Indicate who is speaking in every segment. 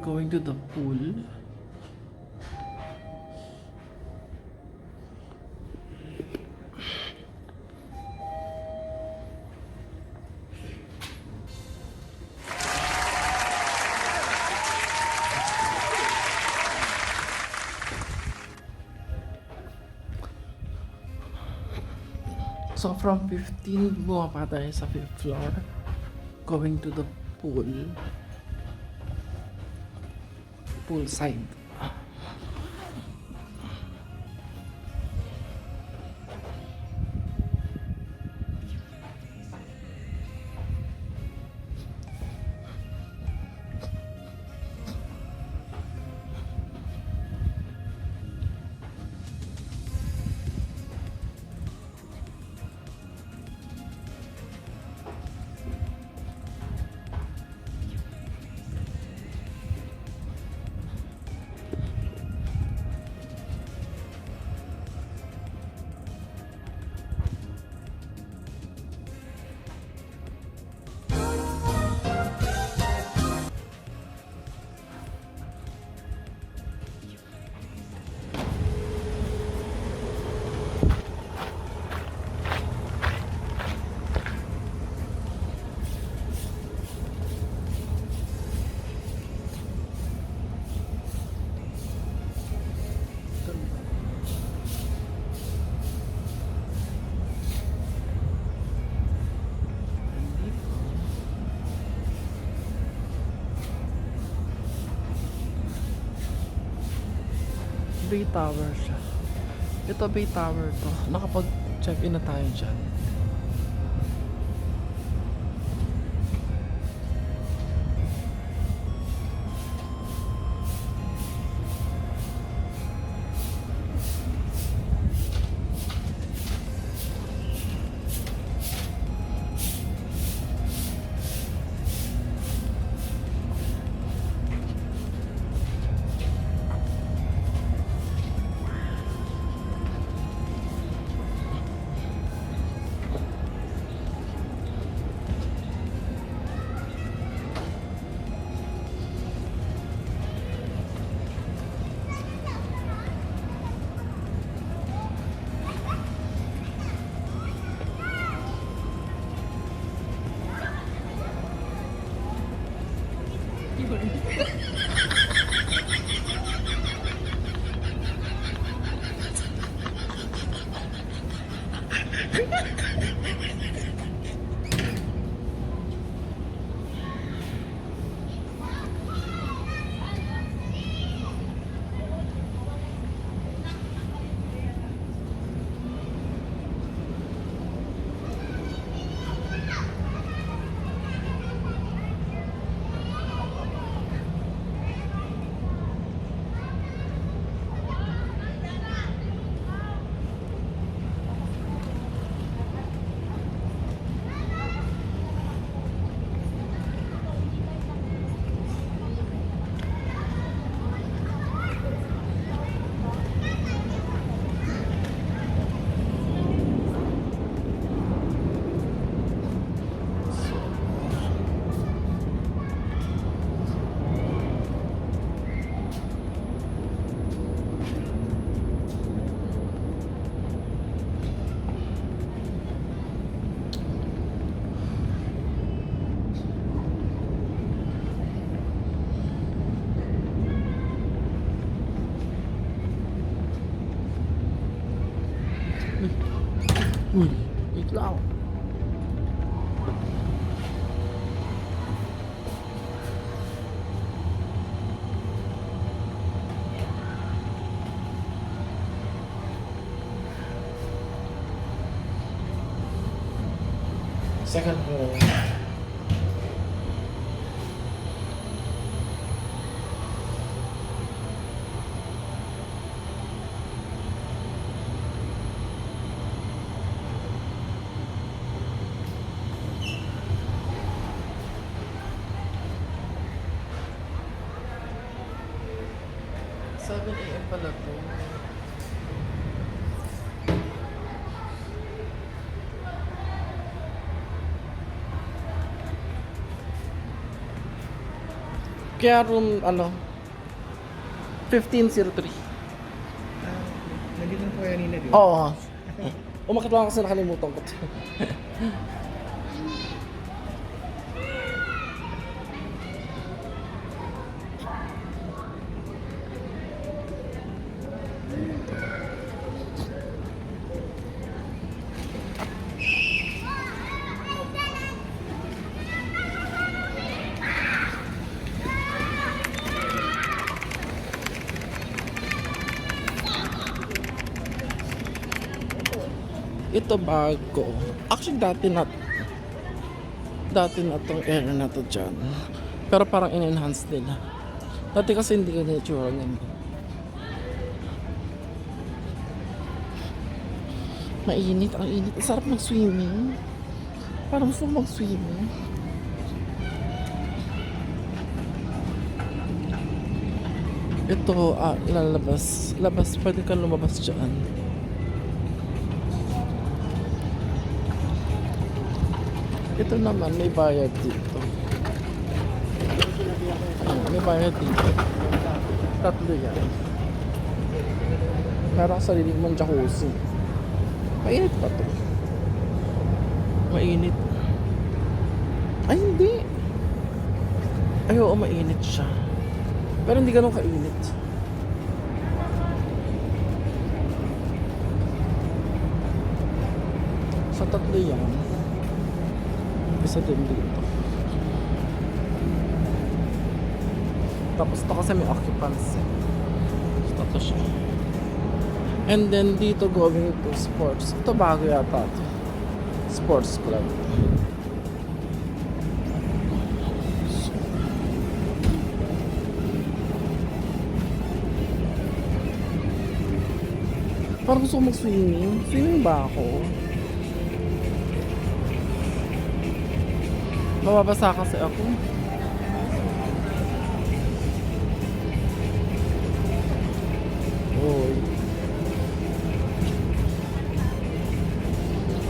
Speaker 1: going to the pool. So from 15, bumaba tayo sa 5th floor, going to the pool side. Bay Tower siya. Ito Bay Tower to. Nakapag-check-in na tayo dyan. Uy, wait lang. Second floor. 7 AM pala to. Kaya room, 1503.
Speaker 2: Nandito na po kayo kanina, di ba?
Speaker 1: Oo. Umakit lang kasi nakalimutan ko. Ito bago. Actually, dati na tong area na to dyan. Pero parang in-enhance nila. Dati kasi hindi ganyan yung tsura niyan. Mainit, ang init. Ang sarap mag-swimming. Parang gusto ko mag-swimming. Ito, lalabas. Labas, pwede kang lumabas dyan. Ito naman, may bayad dito. May bayad dito. Tatlo yan. Meron sa sarili mong jacuzzi. Mainit pa to. Mainit. Ay, hindi. Ay, oo, mainit siya. Pero hindi ganun kainit. Sa tatlo yan. Isa din dito. Tapos ito kasi may occupancy. Ito siya. And then dito going to sports. Ito bago yata ito. Sports club. Parang gusto ko mag-swimming. Swimming ba ako? Mababasa kasi ako. Oy.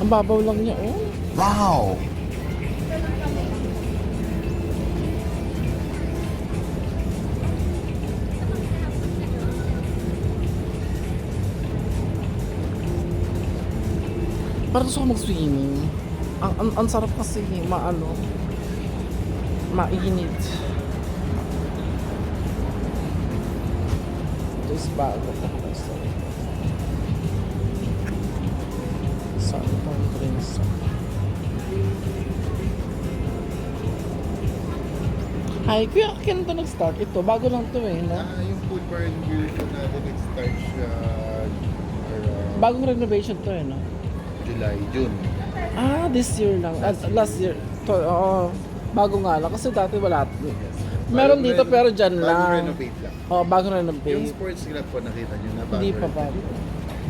Speaker 1: Ang babaw lang niya, oh.
Speaker 2: Wow!
Speaker 1: Parang gusto ko mag-swimming. Ang sarap kasi, mainit. Ito is bago. Saan itong drinks? Hi, kuya, kailan ito nag-start? Ito, bago lang ito eh, no?
Speaker 2: Yung food bar and beer ko natin nag-start siya
Speaker 1: Bagong renovation to eh, no?
Speaker 2: July, June.
Speaker 1: This year lang. Last year. Bago nga lang. Kasi dati wala. Meron dito pero dyan lang.
Speaker 2: Bagong renovate lang.
Speaker 1: Bagong renovate.
Speaker 2: Yung sports club po nakita nyo na bago.
Speaker 1: Hindi pa ba?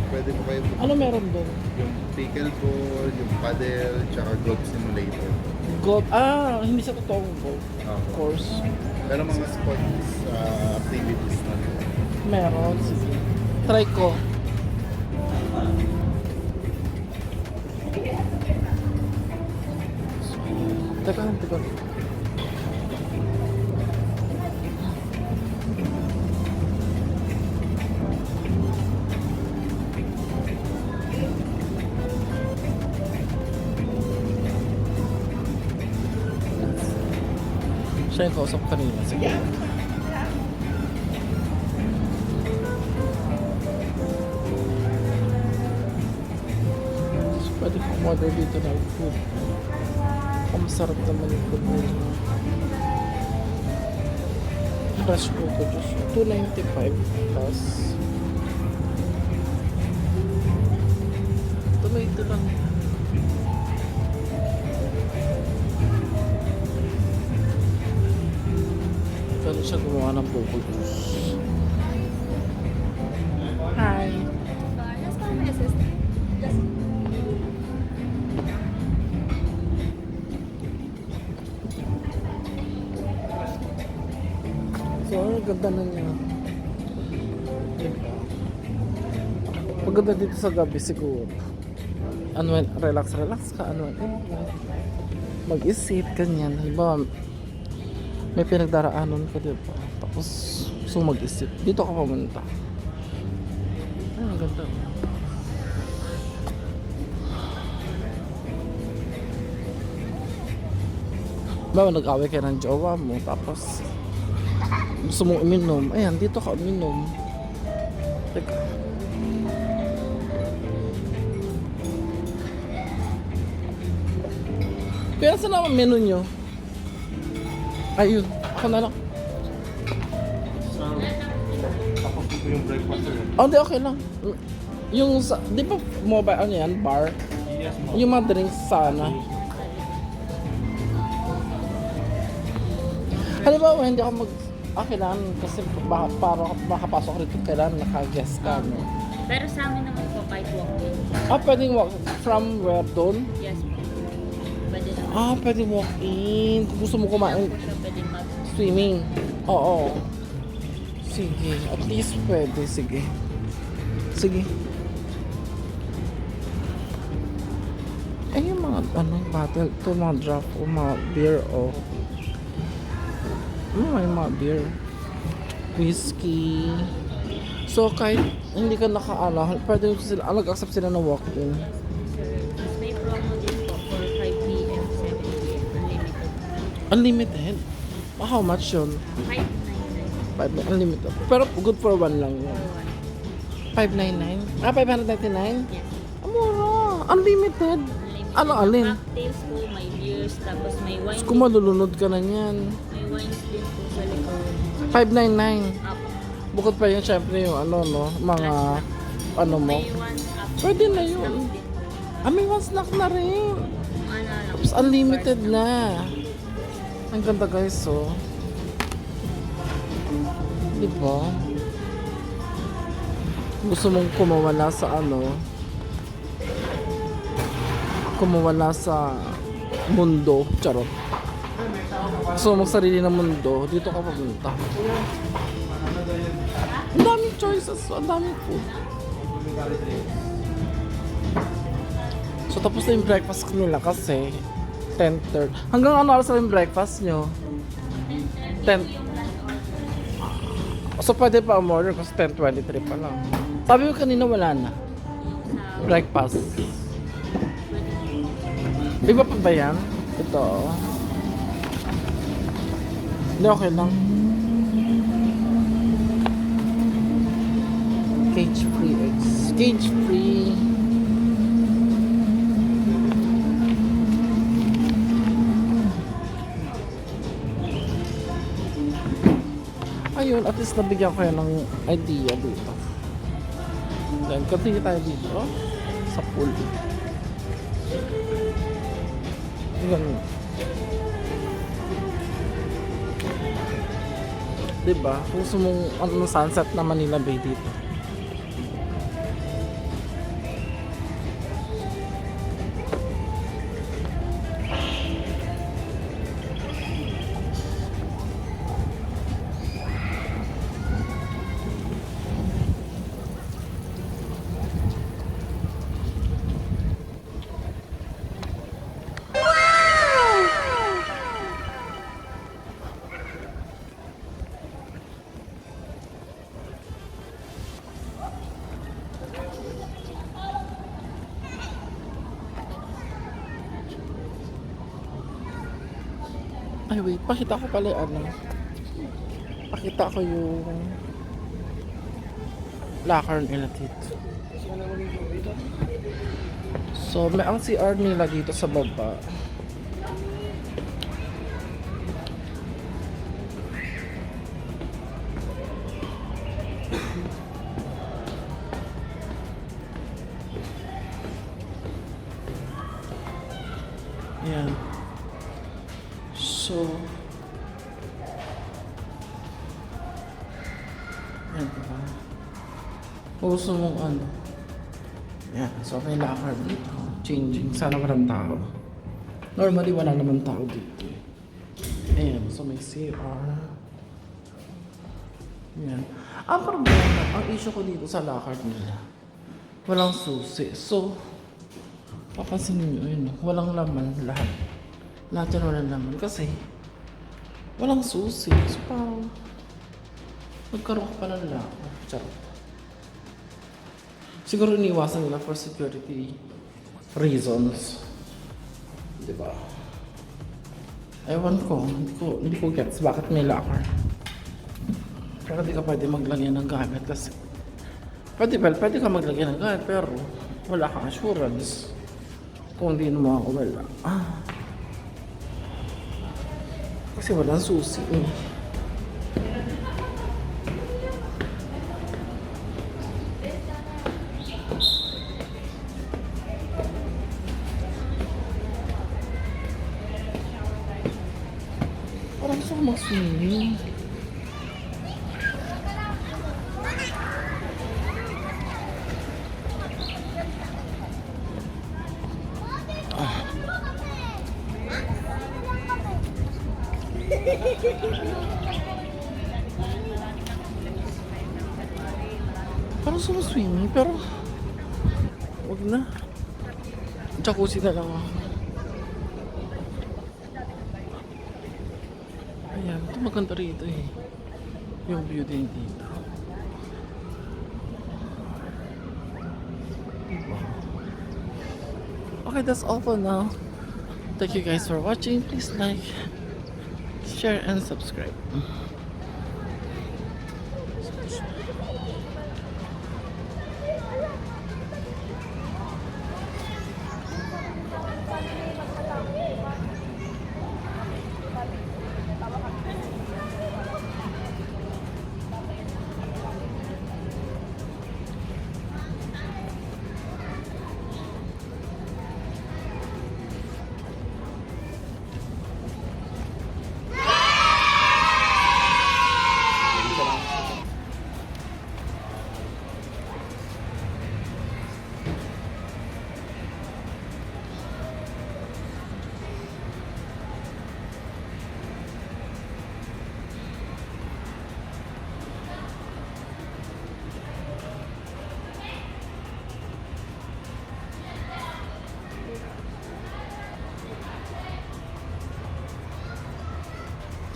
Speaker 2: Pwede po kayo
Speaker 1: Ano meron doon?
Speaker 2: yung pickleball, yung paddle, tsaka golf simulator.
Speaker 1: Golf. Hindi sa totoong golf. Of course.
Speaker 2: Pero mga sports activities na.
Speaker 1: Meron. Sige. Try ko. Teka. Siya yung kausap kanina. Sige. So, pwede kong order dito ng food. Ang masarap naman yung food nila. Fresh coco juice. $2.95 plus. Tomato lang. Pero siya gumawa ng coco juice. Hi.
Speaker 3: Let's call my assistant. Just
Speaker 1: So, ang ganda na niya. Diba? Maganda dito sa gabi siguro. Relax ka. Mag-isip, ganyan. Halimbawa, may pinagdaraanan ka, diba? Tapos, gusto mo mag-isip. Dito ka pumunta. Ay, ang ganda. Bawa, nag-away ka ng jowa mo, tapos, gusto mong uminom. Ayan, dito ka uminom. Teka. Kaya saan naman menu nyo? Ayun, ako na lang.
Speaker 2: Tapos ito yung breakfast sir.
Speaker 1: Oh, hindi, okay lang. Yung, di ba mobile, ano yan, bar?
Speaker 2: Yes, ma'am.
Speaker 1: Yung mga drinks sana. Halimbawa, hindi ako kailangan kasi para makapasok rito, kailangan naka-guest ka, no?
Speaker 3: Pero sa amin naman po, kahit walk-in.
Speaker 1: Pwedeng walk from where doon?
Speaker 3: Yes po. Pwede naman.
Speaker 1: Pwedeng walk-in. Kung gusto mo kumain,
Speaker 3: Po siya pwede
Speaker 1: swimming. Oo. Sige, at least pwede, sige. Sige. Yung mga, bottle, ito mga draft o mga beer o may mga beer, whiskey. So kahit hindi ka pwede sila, nag-accept sila ng walk-in.
Speaker 3: Sir, mas may promo din po for 5 p.m. 7 p.m. Unlimited.
Speaker 1: Unlimited? How much yun?
Speaker 3: 599
Speaker 1: Unlimited. Pero good for one lang yun.
Speaker 3: for 1.
Speaker 1: 599? 599?
Speaker 3: Yes.
Speaker 1: Mura! Unlimited!
Speaker 3: Unlimited.
Speaker 1: Ano, alin?
Speaker 3: Cocktails po, may beers, tapos may wine.
Speaker 1: Kung malulunod ka na yan.
Speaker 3: May wines din po sa likod.
Speaker 1: 599.
Speaker 3: Up.
Speaker 1: Bukod pa yun, syempre yung mga mo.
Speaker 3: May one up.
Speaker 1: Pwede na yun.
Speaker 3: Snacks din po.
Speaker 1: May one snack na rin.
Speaker 3: Kung ano lang.
Speaker 1: Tapos unlimited na. Ang ganda guys, oh. Diba? Gusto mong kumawala sa mundo, charot. Gusto mong sarili ng mundo, dito ka pupunta. Ang daming choices, ang daming food. So tapos na yung breakfast nila kasi 10:30. Hanggang ano oras na yung breakfast nyo? 10. So pwede pa umorder kasi 10:23 pa lang. Sabi mo kanina wala na. Breakfast. Iba pa ba yan? Ito. Hindi, okay lang. Cage free eggs. Cage free. Ayun, at least nabigyan ko yan ng idea dito. Then, continue tayo dito sa pool. Yan. Diba? Kung gusto mong sunset na Manila Bay dito. Ay wait, pakita ko pala yung pakita ko yung locker nila dito. So, may ang CR nila dito sa baba. Ayan. So, yan diba? Kung gusto mong yan, so may locker dito. Changing, sana walang tao. Normally, wala naman tao dito. Ayan, so may CR. Yan. Ang problema, ang issue ko dito sa locker nila, walang susi. So, papansin nyo, yun, walang laman lahat. Lahat yan walang laman. Kasi, Walang susi. So parang nagkaroon ka pa ng lako. Charot. Siguro iniwasan nila for security reasons. Diba? Ewan ko. Hindi ko gets bakit may locker. Pero di ka pwede maglagyan ng gamit kasi pwede ka maglagyan ng gamit pero wala kang assurance kung hindi mo ako wala. Kasi walang susi eh. Parang gusto ko mag-swimming. Parang gusto mag-swimming pero wag na. Jacuzzi na lang ako. Ayan, ito maganda rito eh. Yung view din dito. Diba? Okay, that's all for now. Thank you guys for watching. Please like, share, and subscribe.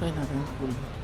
Speaker 1: Try natin yung pool.